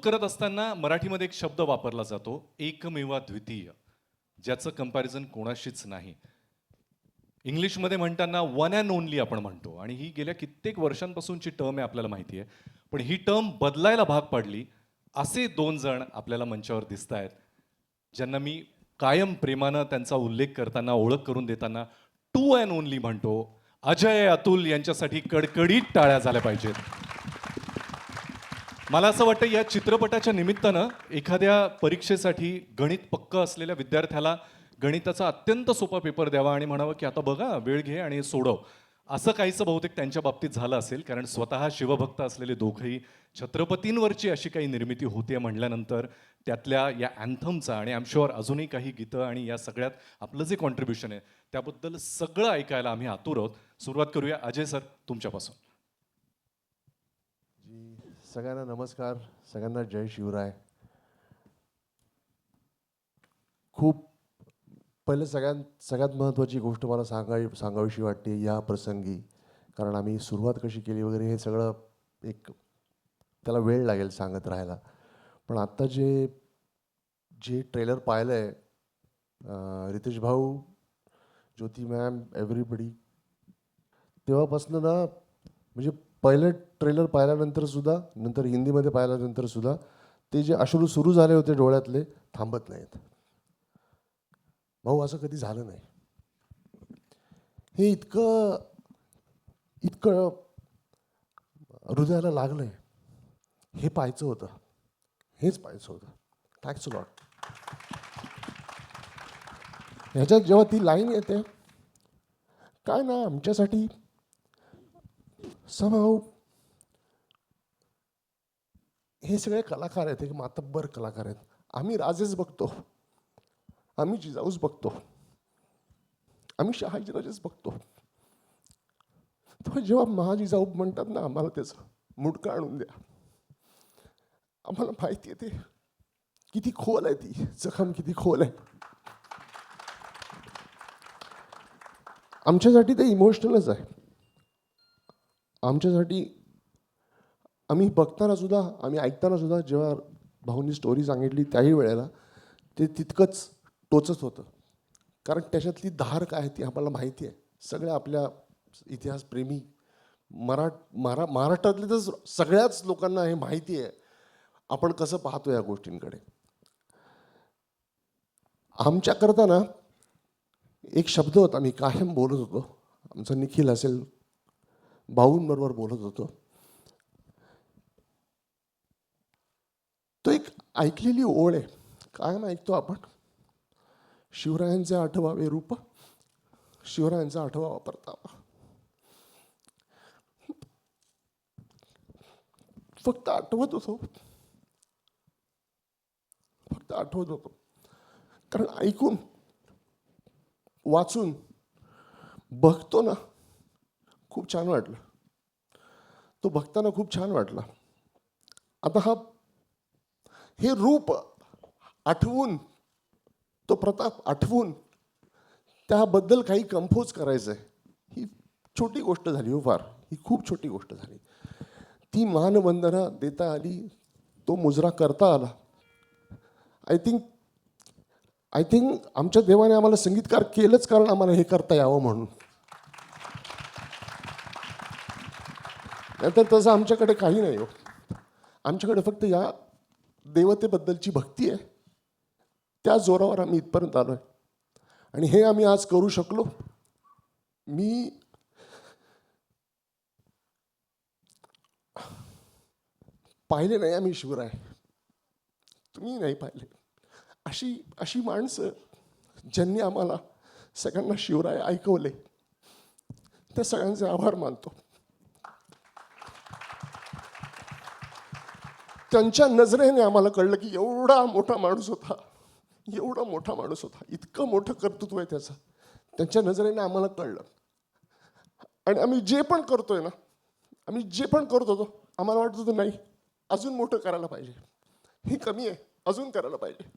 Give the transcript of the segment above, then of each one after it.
करत असताना मराठीमध्ये एक शब्द वापरला जातो, एकमेवा द्वितीय, ज्याचं कंपॅरिझन कोणाशीच नाही. इंग्लिशमध्ये म्हणताना वन अँड ओनली आपण म्हणतो आणि ही गेल्या कित्येक वर्षांपासूनची टर्म आहे, आपल्याला माहिती आहे. पण ही टर्म बदलायला भाग पाडली. असे दोन जण आपल्याला मंचावर दिसत आहेत, ज्यांना मी कायम प्रेमानं त्यांचा उल्लेख करताना, ओळख करून देताना टू अँड ओनली म्हणतो. अजय अतुल यांच्यासाठी कडकडीत टाळ्या झाल्या पाहिजेत. मला असं वाटतं या चित्रपटाच्या निमित्तानं एखाद्या परीक्षेसाठी गणित पक्क असलेल्या विद्यार्थ्याला गणिताचा अत्यंत सोपा पेपर द्यावा आणि म्हणावं की आता बघा वेळ घे आणि सोडव. असं काहीसं बहुतेक त्यांच्या बाबतीत झालं असेल, कारण स्वतः शिवभक्त असलेले दोघंही छत्रपतींवरची अशी काही निर्मिती होते म्हटल्यानंतर त्यातल्या या अँथमचा आणि आय एम शुअर अजूनही काही गीतं आणि या सगळ्यात आपलं जे कॉन्ट्रीब्युशन आहे त्याबद्दल सगळं ऐकायला आम्ही आतुर आहोत. सुरुवात करूया अजय सर तुमच्यापासून. सगळ्यांना नमस्कार, सगळ्यांना जय शिवराय. खूप पहिलं सगळ्यात महत्त्वाची गोष्ट मला सांगावीशी वाटते या प्रसंगी, कारण आम्ही सुरुवात कशी केली वगैरे हे सगळं एक त्याला वेळ लागेल सांगत राहायला. पण आत्ता जे जे ट्रेलर पाहिलं आहे रितेश भाऊ, ज्योती मॅम, एव्हरीबडी, तेव्हापासून ना म्हणजे पहिलं ट्रेलर पाहिल्यानंतर सुद्धा, नंतर हिंदीमध्ये पाहिल्यानंतर सुद्धा ते जे अश्रू सुरू झाले होते डोळ्यातले थांबत नाहीत. भाऊ असं कधी झालं नाही. हे इतकं इतकं हृदयाला लागलंय. हे पाहायचं होतं, हेच पाहायचं होतं. Thanks lot. ह्याच्यात जेव्हा ती लाईन येते, काय ना आमच्यासाठी समहाऊ हे सगळे कलाकार आहेत, एक मातब्बर कलाकार आहेत. आम्ही राजेच बघतो, आम्ही जिजाऊच बघतो, आम्ही शहाजीराजेच बघतो. तर जेव्हा महाजिजाऊ म्हणतात ना, आम्हाला त्याचं मुडकं आणून द्या, आम्हाला माहिती आहे ते किती खोल आहे, ती जखम किती खोल आहे. आमच्यासाठी ते इमोशनलच आहे. आमच्यासाठी आम्ही बघताना सुद्धा, आम्ही ऐकताना सुद्धा, जेव्हा भाऊंनी स्टोरी सांगितली त्याही वेळेला ते तितकंच टोचत होतं, कारण त्याच्यातली धार काय ती आम्हाला माहिती आहे. सगळ्या आपल्या इतिहासप्रेमी महाराष्ट्रातले तर सगळ्याच लोकांना हे माहिती आहे आपण कसं पाहतो या गोष्टींकडे. आमच्याकरता ना एक शब्द होता, मी कायम बोलत होतो, आमचा निखिल असेल, भाऊंबरोबर बोलत होतो. तो एक ऐकलेली ओळ आहे, कायम ऐकतो आपण, शिवरायांचे आठवावे रूप, शिवरायांचा आठवावा परतावा. फक्त आठवत होतो, फक्त आठवत होतो, कारण ऐकून, वाचून, बघतो ना खूप छान वाटलं. तो बघताना खूप छान वाटला. आता हे रूप आठवून, तो प्रताप आठवून त्याबद्दल काही कंपोज करायचं आहे, ही छोटी गोष्ट झाली हो फार. ही खूप छोटी गोष्ट झाली. ती मानवंदना देता आली, तो मुजरा करता आला. आय थिंक आमच्या देवाने आम्हाला संगीतकार केलंच कारण आम्हाला हे करता यावं म्हणून. नंतर तसं आमच्याकडे काही नाही हो. आमच्याकडे फक्त या देवतेबद्दलची भक्ती आहे, त्या जोरावर आम्ही इथपर्यंत आलो आहे. आणि हे आम्ही आज करू शकलो. मी पाहिले नाही आम्ही शिवराय, तुम्ही नाही पाहिले. अशी माणसं ज्यांनी आम्हाला सगळ्यांना शिवराय ऐकवले, त्या सगळ्यांचे आभार मानतो. त्यांच्या नजरेने आम्हाला कळलं की एवढा मोठा माणूस होता, एवढा मोठा माणूस होता, इतकं मोठं कर्तृत्व आहे त्याचं. त्यांच्या नजरेने आम्हाला कळलं. आणि आम्ही जे पण करतोय ना, आम्ही जे पण करत होतो, आम्हाला वाटत होतं नाही अजून मोठं करायला पाहिजे, हे कमी आहे, अजून करायला पाहिजे.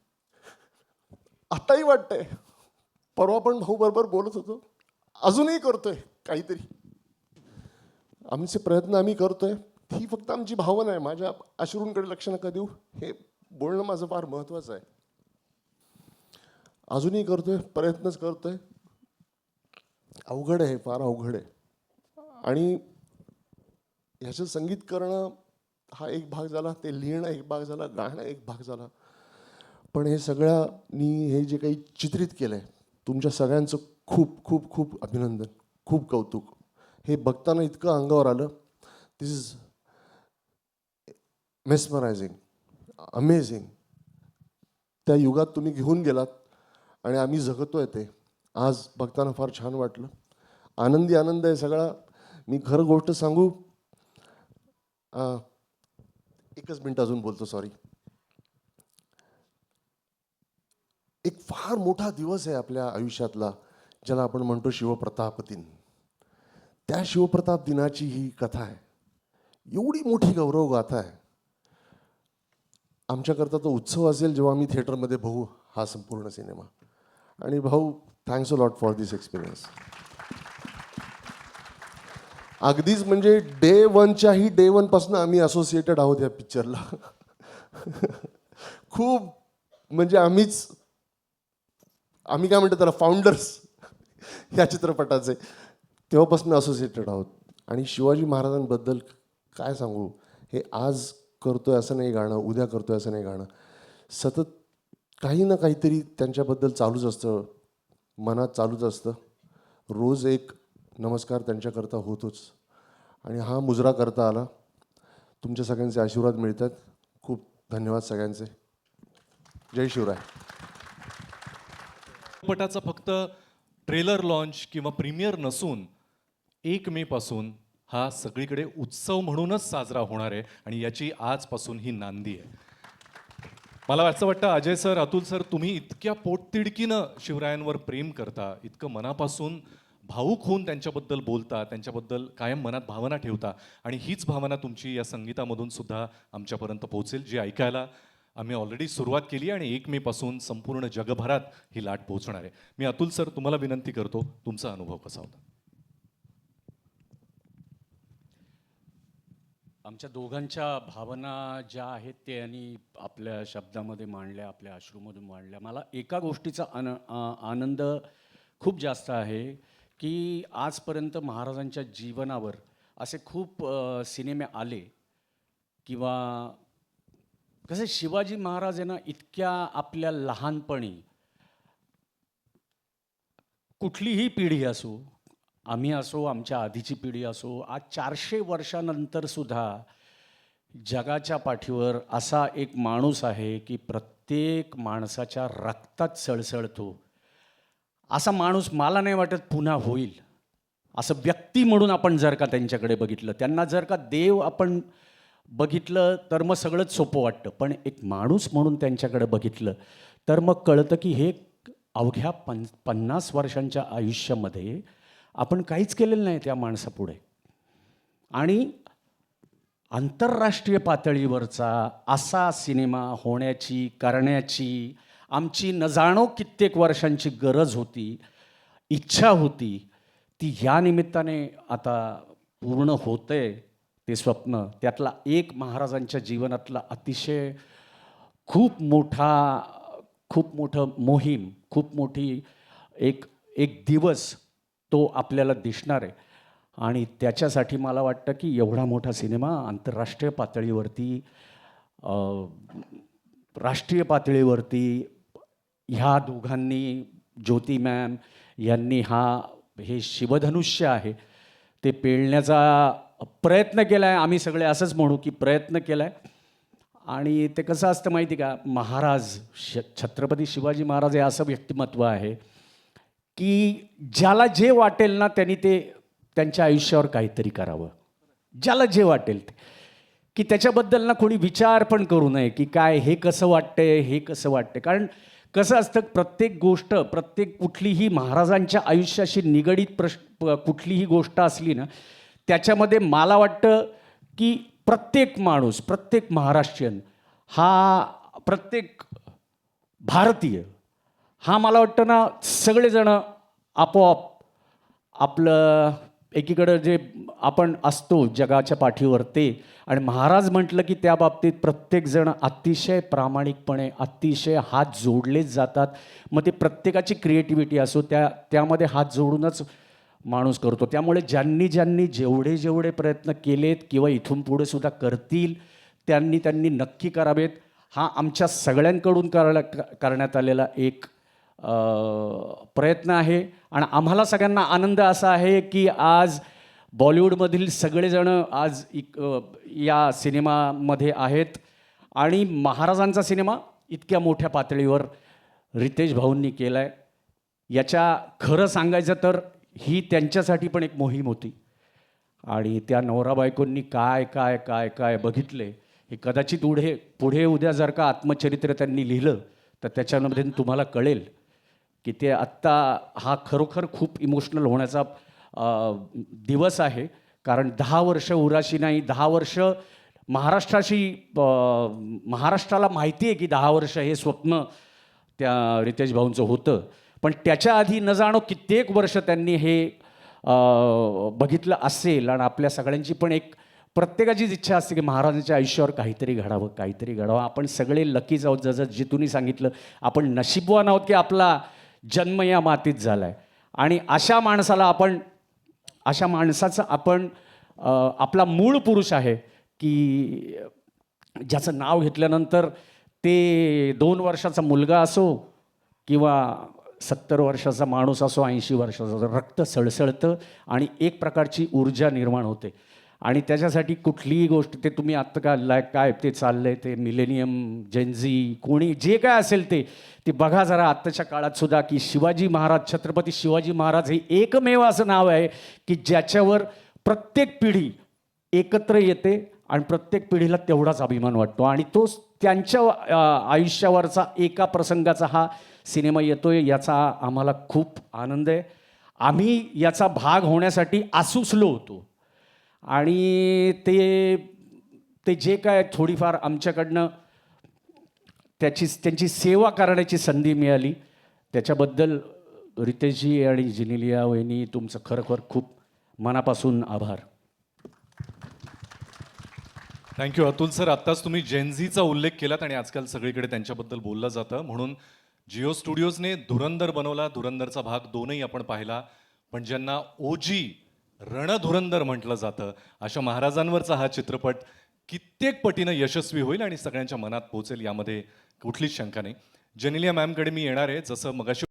आताही वाटतंय, परवा पण भाऊ बरोबर बोलत होतो, अजूनही करतोय काहीतरी. आमचे प्रयत्न आम्ही करतोय. ही फक्त आमची भावना आहे. माझ्या अश्रूंकडे लक्ष नका देऊ. हे बोलणं माझं फार महत्त्वाचं आहे. अजूनही करतोय, प्रयत्नच करतोय. अवघड आहे, फार अवघड आहे. आणि ह्याचं संगीत करणं हा एक भाग झाला, ते लिहिणं एक भाग झाला, गाणं एक भाग झाला. पण हे सगळ्यांनी हे जे काही चित्रित केलं आहे, तुमच्या सगळ्यांचं खूप खूप खूप अभिनंदन, खूप कौतुक. हे बघताना इतकं अंगावर आलं. दिस इज मेस्मरायझिंग, अमेझिंग. त्या युगात तुम्ही घेऊन गेलात आणि आम्ही जगतोय ते. आज बघताना फार छान वाटलं. आनंदी आनंद आहे सगळा. मी खरं गोष्ट सांगू, एकच मिनिट अजून बोलतो, सॉरी. एक फार मोठा दिवस आहे आपल्या आयुष्यातला, ज्याला आपण म्हणतो शिवप्रताप दिन. त्या शिवप्रताप दिनाची ही कथा आहे. एवढी मोठी गौरव गाथा आहे. आमच्याकरता तो उत्सव असेल जेव्हा आम्ही थिएटरमध्ये बघू हा संपूर्ण सिनेमा. आणि भाऊ, thanks a lot for this experience. अगदीच म्हणजे डे वनच्याही डे वनपासून आम्ही असोसिएटेड आहोत या पिक्चरला. खूप म्हणजे आम्ही काय म्हणतो त्याला, फाउंडर्स या चित्रपटाचे, तेव्हापासून असोसिएटेड आहोत. आणि शिवाजी महाराजांबद्दल काय सांगू. हे आज करतोय असं नाही गाणं, उद्या करतोय असं नाही गाणं. सतत काही ना काहीतरी त्यांच्याबद्दल चालूच असतं, मनात चालूच असतं. रोज एक नमस्कार त्यांच्याकरता होतोच. आणि हा मुजरा करता आला. तुमच्या सगळ्यांचे आशीर्वाद मिळतात. खूप धन्यवाद सगळ्यांचे. जय शिवराय. चित्रपटाचा फक्त ट्रेलर लॉन्च किंवा प्रीमियर नसून 1 मे पासून हा सगळीकडे उत्सव म्हणूनच साजरा होणार आहे आणि याची आजपासून ही नांदी आहे. मला असं वाटतं अजय सर, अतुल सर, तुम्ही इतक्या पोटतिडकीनं शिवरायांवर प्रेम करता, इतकं मनापासून भावूक होऊन त्यांच्याबद्दल बोलता, त्यांच्याबद्दल कायम मनात भावना ठेवता आणि हीच भावना तुमची या संगीतामधून सुद्धा आमच्यापर्यंत पोहोचेल, जी ऐकायला आम्ही ऑलरेडी सुरुवात केली आणि 1 मे पासून संपूर्ण जगभरात ही लाट पोहोचणार आहे. मी अतुल सर तुम्हाला विनंती करतो, तुमचा अनुभव कसा होता? आमच्या दोघांच्या भावना ज्या आहेत ते यांनी आपल्या शब्दामध्ये मांडल्या, आपल्या अश्रूमधून मांडल्या. मला एका गोष्टीचा आनंद खूप जास्त आहे की आजपर्यंत महाराजांच्या जीवनावर असे खूप सिनेमे आले किंवा कसं शिवाजी महाराज आहे ना, इतक्या आपल्या लहानपणी कुठलीही पिढी असो, आम्ही असो, आमच्या आधीची पिढी असो, आज 400 वर्षानंतर सुद्धा जगाच्या पाठीवर असा एक माणूस आहे की प्रत्येक माणसाच्या रक्तात सळसळतो. असा माणूस मला नाही वाटत पुन्हा होईल. असं व्यक्ती म्हणून आपण जर का त्यांच्याकडे बघितलं, त्यांना जर का देव आपण बघितलं तर मग सगळंच सोपं वाटतं. पण एक माणूस म्हणून त्यांच्याकडे बघितलं तर मग कळतं की हे अवघ्या 50 वर्षांच्या आयुष्यामध्ये आपण काहीच केलेलं नाही त्या माणसापुढे. आणि आंतरराष्ट्रीय पातळीवरचा असा सिनेमा होण्याची, करण्याची आमची न जाणो कित्येक वर्षांची गरज होती, इच्छा होती. ती ह्या निमित्ताने आता पूर्ण होतंय ते स्वप्न. त्यातला एक महाराजांच्या जीवनातला अतिशय खूप मोठं मोहीम, खूप मोठी एक दिवस तो आपल्याला दिसणार आहे. आणि त्याच्यासाठी मला वाटतं की एवढा मोठा सिनेमा आंतरराष्ट्रीय पातळीवरती, राष्ट्रीय पातळीवरती ह्या दोघांनी, ज्योती मॅम यांनी हे शिवधनुष्य आहे ते पेलण्याचा प्रयत्न केला आहे. आम्ही सगळे असंच म्हणू की प्रयत्न केला आहे. आणि ते कसं असतं माहिती का, महाराज छत्रपती शिवाजी महाराज हे असं व्यक्तिमत्व आहे की ज्याला जे वाटेल ना त्यांनी ते त्यांच्या आयुष्यावर काहीतरी करावं. ज्याला जे वाटेल ते, की त्याच्याबद्दल ना कोणी विचार पण करू नये की काय हे कसं वाटतंय, हे कसं वाटतंय. कारण कसं असतं, प्रत्येक गोष्ट, कुठलीही महाराजांच्या आयुष्याशी निगडीत कुठलीही गोष्ट असली ना, त्याच्यामध्ये मला वाटतं की प्रत्येक माणूस, प्रत्येक महाराष्ट्रीयन, प्रत्येक भारतीय हा मला वाटतं ना, सगळेजण आपोआप आपलं एकीकडं जे आपण असतो जगाच्या पाठीवर ते, आणि महाराज म्हटलं की त्या बाबतीत प्रत्येकजण अतिशय प्रामाणिकपणे अतिशय हात जोडलेच जातात. मग ते प्रत्येकाची क्रिएटिव्हिटी असो त्यामध्ये हात जोडूनच माणूस करतो. त्यामुळे ज्यांनी ज्यांनी जेवढे जेवढे प्रयत्न केलेत किंवा इथून पुढे सुद्धा करतील त्यांनी नक्की करावेत. हा आमच्या सगळ्यांकडून करण्यात आलेला एक प्रयत्न आहे. आणि आम्हाला सगळ्यांना आनंद असा आहे की आज बॉलिवूडमधील सगळेजण आज या सिनेमामध्ये आहेत. आणि महाराजांचा सिनेमा इतक्या मोठ्या पातळीवर रितेश भाऊंनी केला आहे. याच्या खरं सांगायचं तर ही त्यांच्यासाठी पण एक मोहीम होती. आणि त्या नवरा बायकोंनी काय काय काय काय बघितले हे कदाचित पुढे उद्या जर का आत्मचरित्र त्यांनी लिहिलं तर त्याच्यामध्ये तुम्हाला कळेल की ते आत्ता हा खरोखर खूप इमोशनल होण्याचा दिवस आहे. कारण 10 वर्ष उराशी नाही, 10 वर्ष महाराष्ट्राला माहिती आहे की 10 वर्ष हे स्वप्न त्या रितेश भाऊंचं होतं. पण त्याच्या आधी न जाणो कित्येक वर्ष त्यांनी हे बघितलं असेल. आणि आपल्या सगळ्यांची पण एक प्रत्येकाचीच इच्छा असते की महाराजांच्या आयुष्यावर काहीतरी घडावं. आपण सगळे लकीच आहोत. जसं जितूनी सांगितलं, आपण नशीबवान आहोत की आपला जन्म या मातीत झाला आहे. आणि अशा माणसाचं आपण आपला मूळ पुरुष आहे की ज्याचं नाव घेतल्यानंतर ते 2 वर्षाचा मुलगा असो किंवा 70 वर्षाचा माणूस असो, 80 वर्षाचा, रक्त सळसळतं आणि एक प्रकारची ऊर्जा निर्माण होते. आणि त्याच्यासाठी कुठलीही गोष्ट, ते तुम्ही आत्ता काय ते चाललंय ते मिलेनियम, जेनझी, कोणी जे काय असेल ते बघा जरा आत्ताच्या काळात सुद्धा की शिवाजी महाराज, छत्रपती शिवाजी महाराज हे एकमेव असं नाव आहे की ज्याच्यावर प्रत्येक पिढी एकत्र येते आणि प्रत्येक पिढीला तेवढाच अभिमान वाटतो. आणि तोच त्यांच्या आयुष्यावरचा एका प्रसंगाचा हा सिनेमा येतोय, याचा आम्हाला खूप आनंद आहे. आम्ही याचा भाग होण्यासाठी आसुसलो होतो. आणि ते जे काय थोडीफार आमच्याकडनं त्यांची सेवा करण्याची संधी मिळाली त्याच्याबद्दल रितेशजी आणि जिनिलिया वहिनी तुमचं खरोखर खूप मनापासून आभार. Thank you Atul sir. आत्ताच तुम्ही जेनझीचा उल्लेख केलात आणि आजकाल सगळीकडे त्यांच्याबद्दल बोललं जातं. म्हणून जिओ स्टुडिओजने धुरंदर बनवला. धुरंदरचा भाग 2ही आपण पाहिला. पण ज्यांना ओजी रणधुरंदर म्हटलं जातं अशा महाराजांवरचा हा चित्रपट कित्येक पटीनं यशस्वी होईल आणि सगळ्यांच्या मनात पोहोचेल यामध्ये कुठलीच शंका नाही. जेनिलिया मॅमकडे मी येणार आहे. जसं मगाशी